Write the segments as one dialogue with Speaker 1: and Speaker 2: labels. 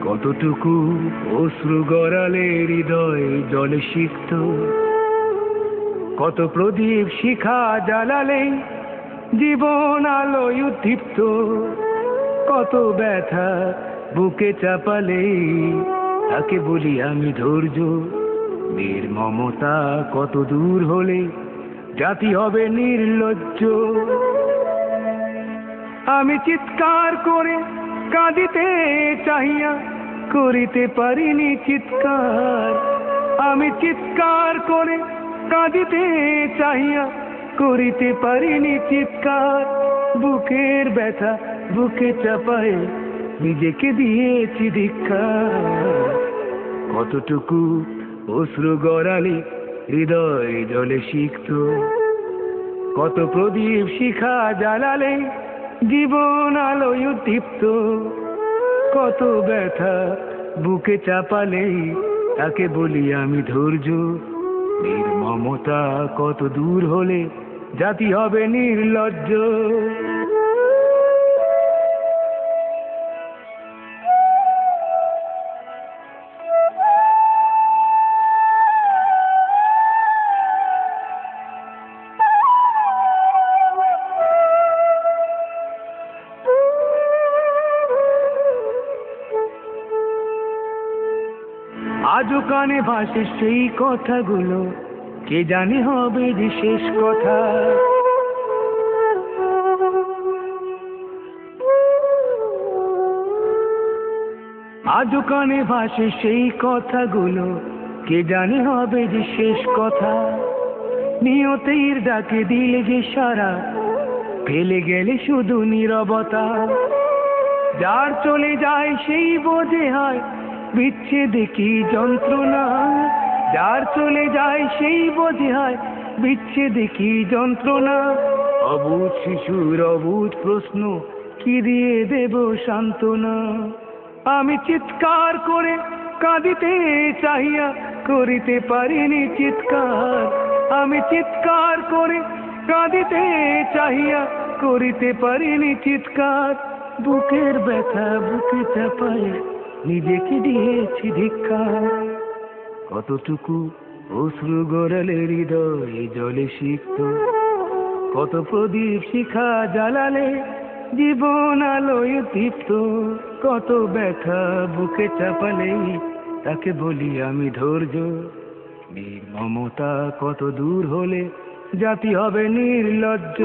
Speaker 1: কতটুকু অশ্রু গড়ালে হৃদয় জলে সিক্ত, কত প্রদীপ শিখা জ্বালালে জীবন আলোয় উদ্দীপ্ত, কত ব্যথা বুকে চাপালে তাকে বলি আমি ধৈর্য। নির্মমতা কত দূর হলে জাতি হবে নির্লজ্জ। আমি চিৎকার করে কাঁদিতে চাহিয়া করিতে পারিনি চিৎকার। আমি চিৎকার করে কাঁদিতে চাহিয়া করিতে পারিনি চিৎকার। বুকের ব্যথা বুকে চাপায় নিজেকে দিয়েছি ধিক্কার। কতটুকু অশ্রু গড়ালে হৃদয় জলে সিক্ত, কত প্রদীপ শিখা জ্বালালে জীবন আলোয় উদ্দীপ্ত, কত ব্যথা বুকে চাপালে তাকে বলি আমি ধৈর্য। নির্মমতা কত দূর হলে জাতি হবে নির্লজ্জ। আজও কানে ভাসে সেই কথাগুলো, কে জানে হবে যে শেষ কথা। আজও কানে ভাসে সেই কথাগুলো, কে জানে হবে যে শেষ কথা। নিয়তির ডাকে দিলে যে সারা, ফেলে গেলে শুধু নীরবতা। যার চলে যায় সেই বোঝে হয় বিচ্ছেদে কি যন্ত্রণা। যার চলে যায় সেই বোঝে হয় বিচ্ছেদে কি যন্ত্রণা। অবুঝ শিশুর অবুঝ প্রশ্ন, কি দিয়ে দেব সান্ত্বনা। আমি চিৎকার করে কাঁদিতে চাহিয়া করিতে পারিনি চিৎকার। আমি চিৎকার করে কাঁদিতে চাহিয়া করিতে পারিনি চিৎকার। বুকের ব্যথা বুকে চাপায় নিজেকে দিয়েছি ধিক্কার। কতটুকু অশ্রু গড়ালে হৃদয় জলে সিক্ত, কত প্রদীপ শিখা জ্বালালে জীবন আলোয় দীপ্ত, কত ব্যথা বুকে চাপালে তাকে বলি আমি ধৈর্য। নির্মমতা কত দূর হলে জাতি হবে নির্লজ্জ।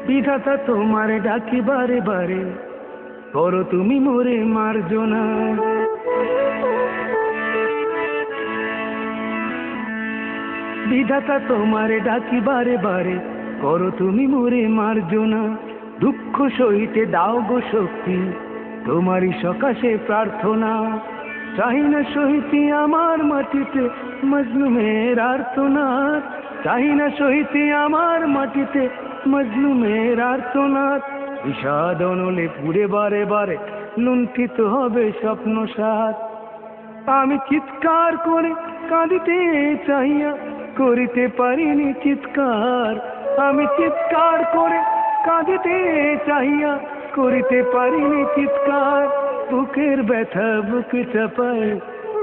Speaker 1: বিধাতা তোমারে ডাকি বারে বারে, করো তুমি মোরে মার্জনা। বিধাতা তোমারে ডাকি বারে বারে, করো তুমি মোরে মার্জনা। দুঃখ সইতে দাও গো শক্তি, তোমারই সকাশে প্রার্থনা। চাহি না সহিতে আমার মাটিতে মজলুমের আর্তনাদ। চাহি না সহিতে আমার মাটিতে মজলুমের আর্তনাদ। বিষাদ অনলে পুড়ে বারে বারে লুণ্ঠিত হবে স্বপ্ন সাথ। আমি চিৎকার করে কাঁদিতে চাহিয়া করিতে পারিনি চিৎকার। আমি চিৎকার করে কাঁদিতে চাহিয়া করিতে পারিনি চিৎকার। বুকের ব্যথা বুকে চাপায়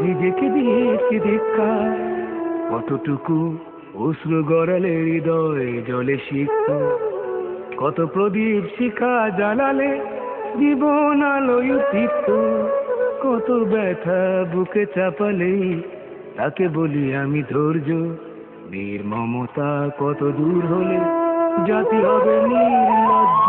Speaker 1: নিজেকে দিয়েছি ধিক্কার। কতটুকু অশ্রু গড়ালে হৃদয় জলে সিক্ত, কত প্রদীপ শিখা জ্বালালে জীবন আলোয় দীপ্ত, কত ব্যথা বুকে চাপালে তাকে বলি আমি ধৈর্য। নির্মমতা কত দূর হলে জাতি হবে নির্লজ্জ।